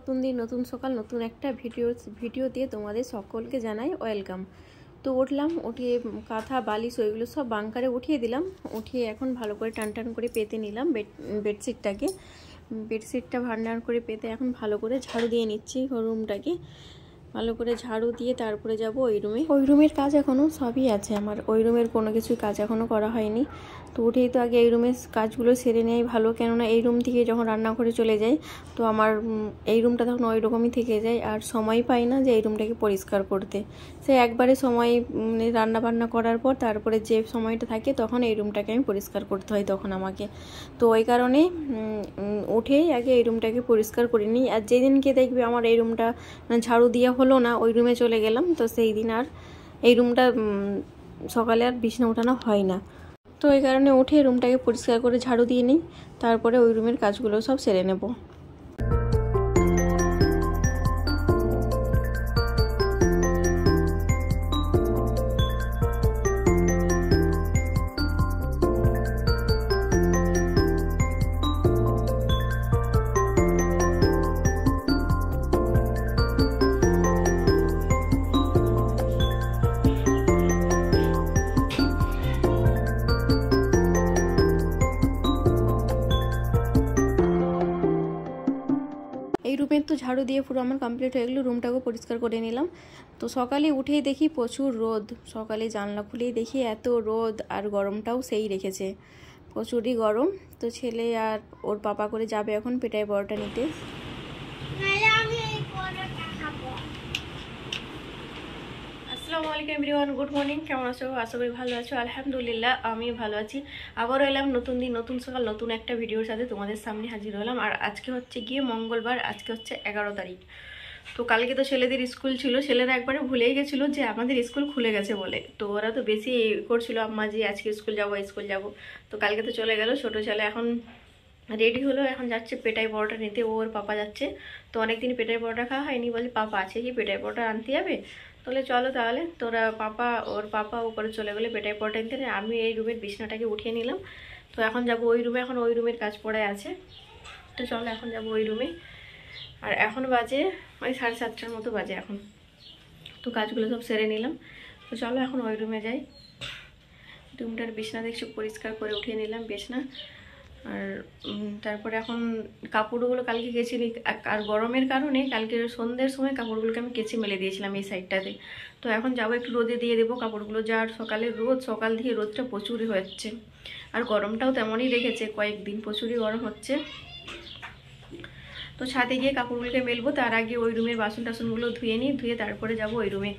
নতুন দিন নতুন সকাল নতুন একটা ভিডিও দিয়ে তোমাদের সকলকে জানাই ওয়েলকাম। তো উঠলাম, উঠিয়ে কাঁথা বালিশ ওইগুলো সব বাংকারে উঠিয়ে দিলাম। উঠিয়ে এখন ভালো করে টান করে পেতে নিলাম বেডশিটটা ভান্ডার করে পেতে এখন ভালো করে ঝাড়ু দিয়ে নিচ্ছি রুমটাকে। ভালো করে ঝাড়ু দিয়ে তারপরে যাব ওই রুমের কাজ এখনও সবই আছে আমার। ওই রুমের কোনো কিছুই কাজ এখনও করা হয়নি। তো উঠেই তো আগে এই রুমের কাজগুলো সেরে নেওয়াই ভালো, কেননা এই রুম থেকে যখন রান্নাঘরে চলে যাই তো আমার এই রুমটা তখন ওই রকমই থেকে যায়, আর সময় পাই না যে এই রুমটাকে পরিষ্কার করতে। সে একবারে সময় রান্না বান্না করার পর তারপরে যে সময়টা থাকে তখন এই রুমটাকে আমি পরিষ্কার করতে হয় তখন আমাকে। তো ওই কারণে উঠেই আগে এই রুমটাকে পরিষ্কার করে নিই। আর যেদিনকে দেখবে আমার এই রুমটা ঝাড়ু দেওয়া হলো না, ওই রুমে চলে গেলাম, তো সেই দিন আর এই রুমটা সকালে আর বিছানা ওঠানো হয় না। তো এই কারণে উঠে রুমটাকে পরিষ্কার করে ঝাড়ু দিয়ে নিই, তারপরে ওই রুমের কাজগুলো সব সেরে নেব। এই রুমের তো ঝাড়ু দিয়ে পুরো আমার কমপ্লিট হয়ে গেলো, রুমটাকেও পরিষ্কার করে নিলাম। তো সকালে উঠেই দেখি প্রচুর রোদ, সকালে জানলা খুলেই দেখি এত রোদ, আর গরমটাও সেই রেখেছে, প্রচুরই গরম। তো ছেলে আর ওর পাপা করে যাবে এখন পেটাই বড়টা নিতে। আসসালামু আলাইকুম এভরিওয়ান, গুড মর্নিং। কেমন আছো? আশা করি ভালো আছো। আলহামদুলিল্লাহ আমি ভালো আছি। আবারও এলাম নতুন দিন নতুন সকাল নতুন একটা ভিডিওর সাথে তোমাদের সামনে হাজির হলাম। আর আজকে হচ্ছে গিয়ে মঙ্গলবার, আজকে হচ্ছে 11 তারিখ। তো কালকে তো ছেলেদের স্কুল ছিল, ছেলেরা একবারে ভুলেই গেছিলো যে আমাদের স্কুল খুলে গেছে বলে। তো ওরা তো বেশি করছিল আম্মা যে আজকে স্কুল যাবো। তো কালকে তো চলে গেল। ছোটো ছেলে এখন রেডি হলো, এখন যাচ্ছে পেটাই পরোটা নিতে, ওর পাপা যাচ্ছে। তো অনেকদিন পেটাই পরোটা খাওয়া হয়নি, বলে পাপা আছে কি পেটাই পরোটা আনতে যাবে? তাহলে চলো, তাহলে তোরা ওর পাপা উপরে চলে গেলে পেটাই পরোটা নিতে। আমি এই রুমের বিছনাটাকে উঠিয়ে নিলাম। তো এখন যাব ওই রুমে, এখন ওই রুমের কাজ পড়ে আছে। তো চলো এখন যাব ওই রুমে। আর এখন বাজে ওই 7:30টার মতো বাজে এখন। তো কাজগুলো সব সেরে নিলাম। তো চলো এখন ওই রুমে যাই। রুমটার বিছনা দেখছি পরিষ্কার করে উঠিয়ে নিলাম বিছনা। আর তারপরে এখন কাপড়গুলো কালকে কেচে নিই, আর গরমের কারণে কালকে সন্ধ্যের সময় কাপড়গুলোকে আমি কেচে মেলে দিয়েছিলাম এই সাইডটাতে। তো এখন যাবো একটু রোদে দিয়ে দেবো কাপড়গুলো, যার সকালে রোদ, সকাল থেকে রোদটা প্রচুরই হচ্ছে। আর গরমটাও তেমনই রেখেছে, কয়েকদিন প্রচুরই গরম হচ্ছে। তো ছাদে গিয়ে কাপড়গুলোকে মেলবো, তার আগে ওই রুমের বাসন টাসনগুলো ধুয়ে নিই, ধুয়ে তারপরে যাব ওই রুমে,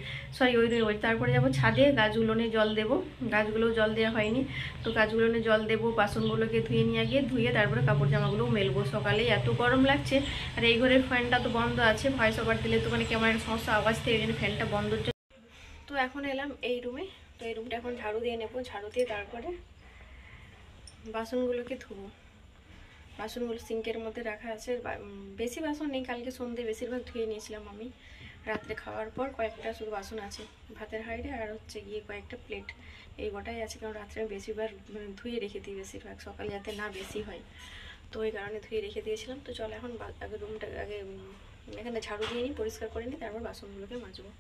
তারপরে যাব ছাদে গাছগুলোনে জল দেবো। গাছগুলোও জল দেওয়া হয়নি, তো গাছগুলোনে জল দেবো, বাসনগুলোকে ধুয়ে নিয়ে গিয়ে ধুয়ে তারপরে কাপড় জামাগুলোও মেলবো। সকালে এত গরম লাগছে, আর এই ঘরের ফ্যানটা তো বন্ধ আছে, ভয়েস ওভার দিলে তো মানে কেমন একটা সমস্যা আওয়াজ থেকে, এই জন্য ফ্যানটা বন্ধ। তো এখন এলাম এই রুমে। তো এই রুমটা এখন ঝাড়ু দিয়ে নেবো, ঝাড়ু দিয়ে তারপরে বাসনগুলোকে ধুবো। বাসনগুলো সিঙ্কের মধ্যে রাখা আছে, বেশি বাসন নেই, কালকে সন্ধ্যে বেশিরভাগ ধুয়ে নিয়েছিলাম আমি। রাত্রে খাওয়ার পর কয়েকটা শুধু বাসন আছে, ভাতের হাঁড়ি আর হচ্ছে গিয়ে কয়েকটা প্লেট, এই গোটাই আছে। কারণ রাত্রে আমি বেশিরভাগ ধুয়ে রেখে দিই, বেশিরভাগ সকালে যাতে না বেশি হয়, তো ওই কারণে ধুয়ে রেখে দিয়েছিলাম। তো চলো এখন আগে রুমটা আগে এখানে ঝাড়ু দিয়ে নিই, পরিষ্কার করে নিই, তারপর বাসনগুলোকে মাজবো।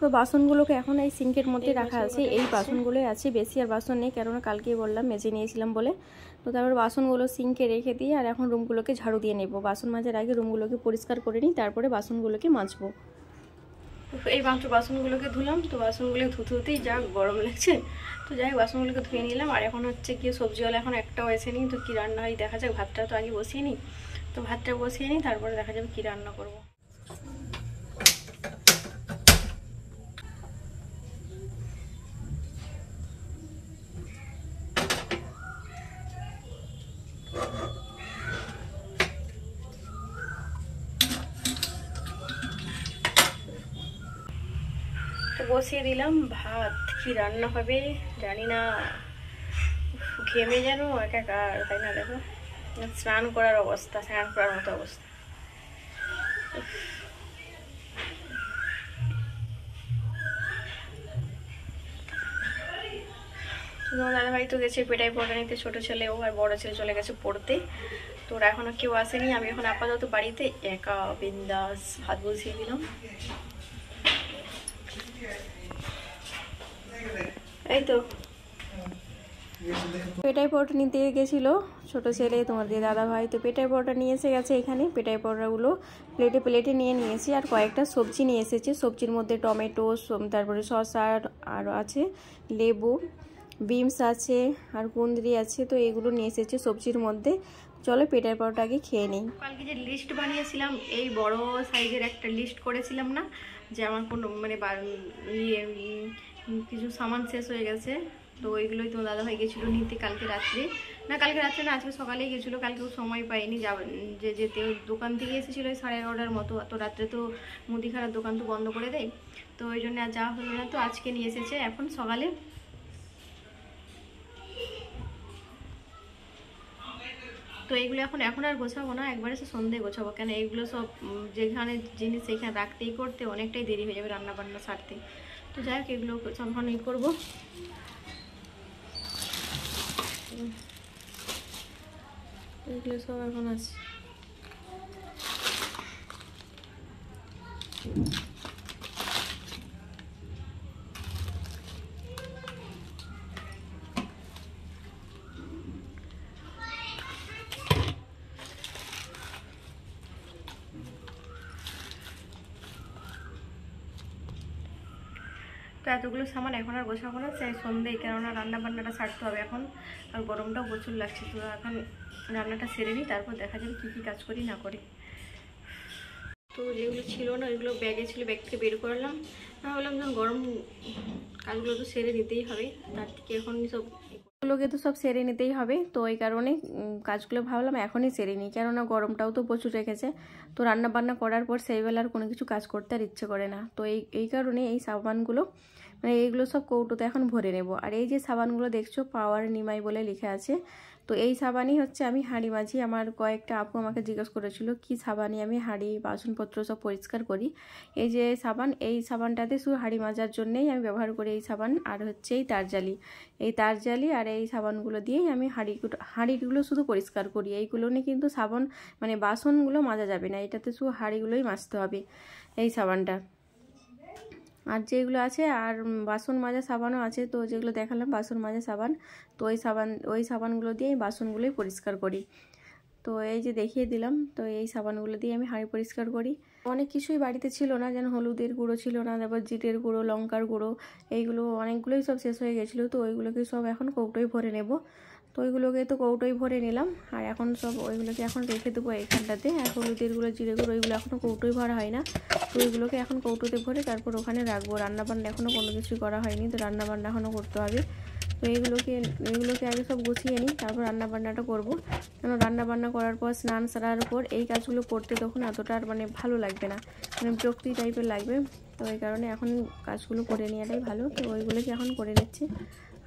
তো বাসনগুলোকে এখন এই সিঙ্কের মধ্যে রাখা আছে, এই বাসনগুলোই আছে, বেশি আর বাসন নেই, কেননা কালকেই বললাম মেজে নিয়েছিলাম বলে। তো তারপর বাসনগুলো সিঙ্কে রেখে দিয়ে আর এখন রুমগুলোকে ঝাড়ু দিয়ে নেব। বাসন মাজার আগে রুমগুলোকে পরিষ্কার করে নিই, তারপরে বাসনগুলোকে মাজবো। এই মাত্র বাসনগুলোকে ধুলাম। তো বাসনগুলো ধুতেই যা গরম লাগছে, তো যাই বাসনগুলোকে ধুয়ে নিলাম। আর এখন হচ্ছে গিয়ে সবজিওয়ালা এখন একটাও আসেনি, তো কী রান্না হয় দেখা যাক। ভাতটা তো আগে বসিয়ে নিই, তো ভাতটা বসিয়ে নিই, তারপরে দেখা যাবে কী রান্না করবো। তো বসিয়ে দিলাম ভাত, কি রান্না হবে জানি না, ঘেমে যেন একাকার, তাই না? দেখো স্নান করার মতো অবস্থা। তোমার দাদাভাই তো গেছে পেটাই পড়া নিতে, ছোটো ছেলে ও, আর বড়ো ছেলে চলে গেছে পড়তে। তো ওরা এখনও কেউ আসেনি, আমি এখন আপাতত বাড়িতে একা বিন্দাস ভাত বসিয়ে দিলাম। এই তো পেটাই পরোটা নিতে গেছিলো ছোটো ছেলে, তোমাদের দাদা ভাই, তো পেটাই পরোটা নিয়ে এসে গেছে এখানে। পেটাই পরোটাগুলো প্লেটে নিয়ে নিয়েছি, আর কয়েকটা সবজি নিয়ে এসেছে। সবজির মধ্যে টমেটো, তারপরে শসা, আর আছে লেবু, বিনস আছে, আর কুঁদরি আছে। তো এগুলো নিয়ে এসেছে সবজির মধ্যে। চলো পেটাই পরোটা আগে খেয়ে নিই। কালকে যে লিস্ট বানিয়েছিলাম, এই বড় সাইজের একটা লিস্ট করেছিলাম না, যে আমার কোনো মানে কিছু সামান শেষ হয়ে গেছে, তো ওইগুলোই তোমার দাদা ভাই গেছিলো নিতে কালকে রাত্রে না, আজকে সকালেই গেছিলো। কালকেও সময় পাইনি যেতে, দোকান থেকে এসেছিলো 11:30 মতো। তো রাত্রে তো মুদিখানার দোকান তো বন্ধ করে দেয়, তো ওই জন্য আর যাওয়া হলো না। তো আজকে নিয়ে এসেছে এখন সকালে। তো এইগুলো এখন আর গোছাবো না, একবারে সন্ধ্যে গোছাবো, কেন এইগুলো সব যেখানে জিনিস সেইখানে রাখতেই করতে অনেকটাই দেরি হয়ে যাবে রান্না বান্না সারতে। তো যাই হোক এগুলো সব ই করবো। এগুলো সব এখন আছে। তো এতগুলো সামান এখন আর গোছাবো না, সেই সন্ধ্যেই, কেননা রান্না বান্নাটা সারতে হবে এখন, আর গরমটাও প্রচুর লাগছে। তো এখন রান্নাটা সেরে নিই, তারপর দেখা যাবে কী কী কাজ করি না করি। তো যেগুলো ছিল না ওইগুলো ব্যাগে ছিল, ব্যাগ থেকে বের করলাম। না বললাম যখন গরম, কাজগুলো তো সেরে নিতেই হবে, তার থেকে এখন সবগুলোকে তো সব সেরে নিতেই হবে। তো ওই কারণে কাজগুলো ভাবলাম এখনই সেরে নিই, কেননা গরমটাও তো প্রচুর রেখেছে। তো রান্না বান্না করার পর সেই বেলা আর কোনো কিছু কাজ করতে আর ইচ্ছে করে না। তো এই কারণে এই সাবানগুলো মানে এইগুলো সব কৌটোতে এখন ভরে নেব। আর এই যে সাবানগুলো দেখছো পাওয়ার নিমাই বলে লেখা আছে, তো এই সাবানই হচ্ছে আমি হাঁড়ি মাজি। আমার কয়েকটা আপু আমাকে জিজ্ঞেস করেছিল কি সাবানে আমি হাঁড়ি বাসনপত্র সব পরিষ্কার করি। এই যে সাবান, এই সাবানটাতে শুধু হাঁড়ি মাজার জন্যেই আমি ব্যবহার করি এই সাবান। আর হচ্ছে এই তারজালি আর এই সাবানগুলো দিয়েই আমি হাঁড়িগুলো শুধু পরিষ্কার করি। এইগুলো নিয়ে কিন্তু সাবান মানে বাসনগুলো মাজা যাবে না, এটাতে শুধু হাঁড়িগুলোই মাজতে হবে এই সাবানটা। আর যেগুলো আছে আর বাসন মাজা সাবানও আছে, তো যেগুলো দেখালাম বাসন মাজা সাবান, তো ওই সাবানগুলো দিয়ে আমি বাসনগুলোই পরিষ্কার করি। তো এই যে দেখিয়ে দিলাম, তো এই সাবানগুলো দিয়ে আমি হাঁড়ি পরিষ্কার করি। অনেক কিছুই বাড়িতে ছিল না, যেন হলুদের গুঁড়ো ছিল না, তারপর জিরের গুঁড়ো, লঙ্কার গুঁড়ো, এইগুলো অনেকগুলোই সব শেষ হয়ে গেছিলো। তো ওইগুলোকে সব এখন কৌটোয় ভরে নেব। তো ওইগুলোকে তো কৌটোয় ভরে নিলাম, আর এখন সব ওইগুলোকে এখন রেখে দেবো এইখানটাতে। আর হলুদের গুঁড়ো, জিরে গুঁড়ো ওইগুলো এখনও কৌটোয় ভরা হয় না, তো ওইগুলোকে এখন কৌটোতে ভরে তারপর ওখানে রাখবো। রান্নাবান্না এখনও কোনো কিছু করা হয়নি, তো রান্নাবান্না এখনও করতে হবে। তো এইগুলোকে আগে সব গুছিয়ে নিই, তারপর রান্নাবান্নাটা করবো। কেন রান্নাবান্না করার পর স্নান সারার পর এই কাজগুলো করতে তখন এতটা আর মানে ভালো লাগবে না, মানে বিরক্তি টাইপের লাগবে। তো এই কারণে এখন কাজগুলো করে নেওয়াটাই ভালো। তো ওইগুলোকে এখন করে নিচ্ছি।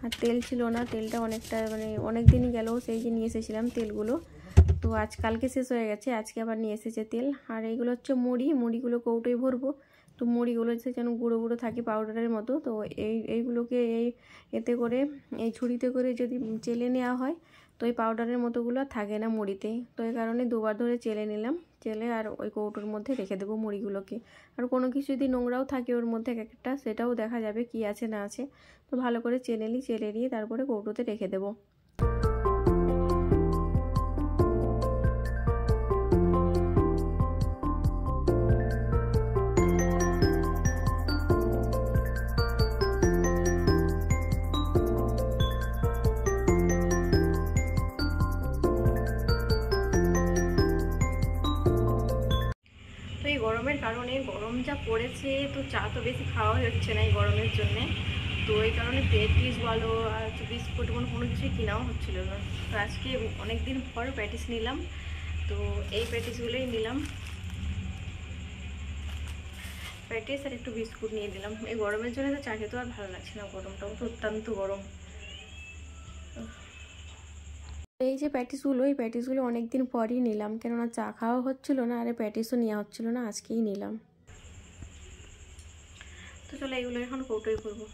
আর তেল ছিল না, তেলটা অনেকটা মানে অনেক দিনই গেল, সেই যে নিয়ে এসেছিলাম তেলগুলো, তো কালকে শেষ হয়ে গেছে, আজকে আবার নিয়ে এসেছে তেল। আর এইগুলো হচ্ছে মুড়িগুলো কৌটোয় ভরবো। তো মুড়িগুলো হচ্ছে যেন গুঁড়ো গুঁড়ো থাকে পাউডারের মতো। তো এইগুলোকে এতে করে এই ছুরিতে করে যদি চেলে নেওয়া হয়, তো এই পাউডারের মতোগুলো থাকে না মুড়িতে। তো এই কারণে দুবার ধরে চেলে নিলাম, চেলে আর ওই কৌটোর মধ্যে রেখে দেবো মুড়িগুলোকে। আর কোনো কিছু যদি নোংরাও থাকে ওর মধ্যে একটা, সেটাও দেখা যাবে কি আছে না আছে। তো ভালো করে চেলে নিয়ে তারপরে কৌটোতে রেখে দেবো। গরমের কারণে, গরম যা পড়েছে, তো চা তো বেশি খাওয়া হচ্ছে না এই গরমের জন্যে। তো এই কারণে প্যাটিস বলো আর বিস্কুট কোনো কিছুই কেনাও হচ্ছিল না। তো আজকে অনেক দিন পর প্যাটিস নিলাম, তো এই প্যাটিসগুলোই নিলাম, প্যাটিস আর একটু বিস্কুট নিয়ে দিলাম। এই গরমের জন্য তো চা খেতে আর ভালো লাগছে না, গরমটাও তো অত্যন্ত গরম। এই যে এই প্যাটিসগুলো অনেকদিন পরই নিলাম, কেননা চা খাওয়া হচ্ছিল না আর প্যাটিসও নেওয়া হচ্ছিল না, আজকেই নিলাম। তো চলো এগুলো এখন কৌটোয় করবো।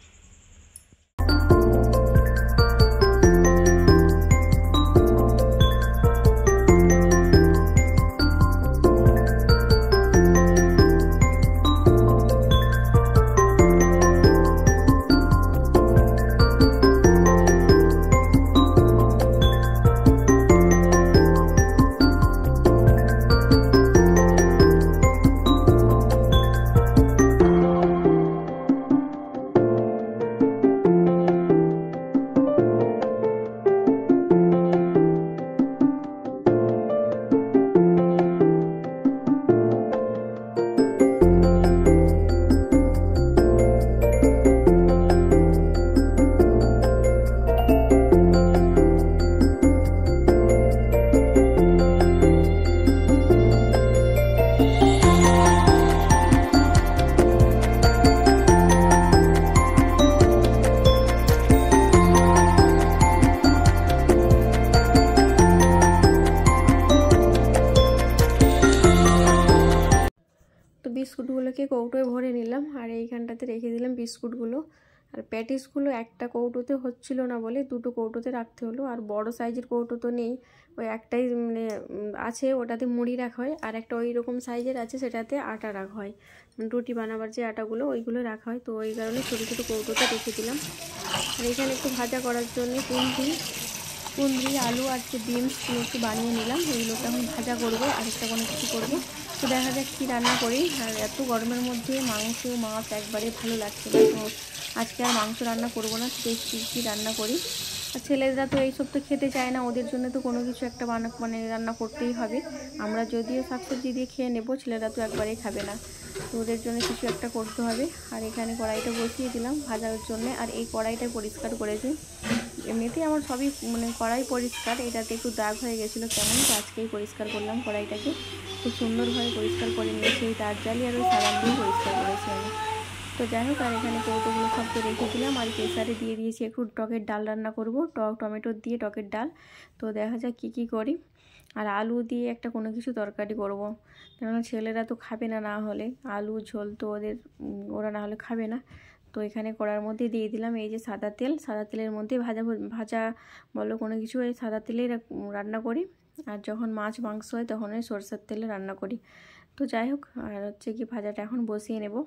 বিস্কুটগুলোকে কৌটোয় ভরে নিলাম আর এইখানটাতে রেখে দিলাম বিস্কুটগুলো। আর প্যাটিসগুলো একটা কৌটোতে হচ্ছিল না বলে দুটো কৌটোতে রাখতে হলো। আর বড় সাইজের কৌটো তো নেই, ওই একটাই মানে আছে, ওটাতে মুড়ি রাখা হয়। আর একটা ওই রকম সাইজের আছে, সেটাতে আটা রাখা হয়, রুটি বানাবার যে আটাগুলো ওইগুলো রাখা হয়। তো ওই কারণে ছোটো ছোটো কৌটোতে রেখে দিলাম। আর এখানে একটু ভাজা করার জন্য কুঁদরি আলু আর যে বিনসগুলো একটু বানিয়ে নিলাম, এগুলোকে এখন ভাজা করবো, আরেকটা কোনো কিছু করবো। তো দেখা যাক কী রান্না করি। আর এত গরমের মধ্যে মাংস মাছ একবারে ভালো লাগছে না, তো আজকে আর মাংস রান্না করবো না, দেখছি কী রান্না করি। আর ছেলেরা তো এইসব তো খেতে চায় না, ওদের জন্য তো কোনো কিছু একটা মানে রান্না করতেই হবে। আমরা যদিও শাকসবজি দিয়ে খেয়ে নেবো, ছেলেরা তো একবারেই খাবে না, তো ওদের জন্য কিছু একটা করতে হবে। আর এখানে কড়াইটা বসিয়ে দিলাম ভাজার জন্য। আর এই কড়াইটা পরিষ্কার করেছি, এমনিতেই আমার সবই মানে কড়াই পরিষ্কার, এটাতে একটু দাগ হয়ে গেছিলো কেমন, তো আজকেই পরিষ্কার করলাম কড়াইটাকে, খুব সুন্দরভাবে পরিষ্কার করে নিয়েছি। এই তার জালি আর ওই সাবান দিয়ে পরিষ্কার করেছি আমি। তো যাই হোক, আর এখানে কৌটোগুলো সব তো রেখে দিলাম। আর প্রেসারে দিয়ে দিয়েছি একটু টকের ডাল রান্না করব, টমেটো দিয়ে টকের ডাল। তো দেখা যাক কী করি। আর আলু দিয়ে একটা কোনো কিছু তরকারি করব, কেননা ছেলেরা তো খাবে না, না হলে আলু ঝোল তো ওরা না হলে খাবে না। তো এখানে কড়ার মধ্যে দিয়ে দিলাম এই যে সাদা তেলের মধ্যে ভাজা বলো কোনো কিছু, এই সাদা তেলেই রান্না করি। আর যখন মাছ মাংস হয় তখন ওই সরষের তেলে রান্না করি। তো যাই হোক, আর হচ্ছে কি ভাজাটা এখন বসিয়ে নেব।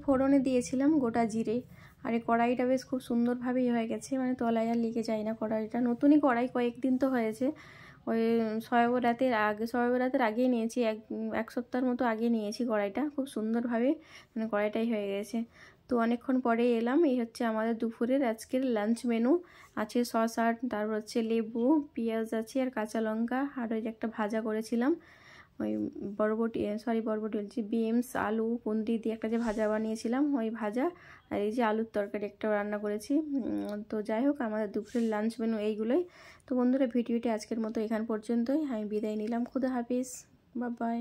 ফোড়নে দিয়েছিলাম গোটা জিরে। আর এই কড়াইটা বেশ খুব সুন্দরভাবেই হয়ে গেছে, মানে তলায় আর লেগে যায় না। কড়াইটা নতুনই কড়াই, কয়েকদিন তো হয়েছে, ওই শবে বরাতের আগেই নিয়েছি, এক সপ্তাহের মতো আগে নিয়েছি কড়াইটা। খুব সুন্দরভাবে মানে কড়াইটাই হয়ে গেছে। তো অনেকক্ষণ পরে এলাম। এই হচ্ছে আমাদের দুপুরের আজকের লাঞ্চ মেনু। আছে শসা, তারপর হচ্ছে লেবু, পেঁয়াজ আছে আর কাঁচা লঙ্কা, আর ওই যে একটা ভাজা করেছিলাম, ওই বরবটি বলছি, বিনস আলু কুঁদরি দিয়ে একটা যে ভাজা বানিয়েছিলাম ওই ভাজা, আর এই যে আলুর তরকারি একটা রান্না করেছি। তো যাই হোক, আমাদের দুপুরের লাঞ্চ মেনু এইগুলোই। তো বন্ধুরা, ভিডিওটি আজকের মতো এখান পর্যন্তই, আমি বিদায় নিলাম। খুদা হাফিজ, বাই বাই।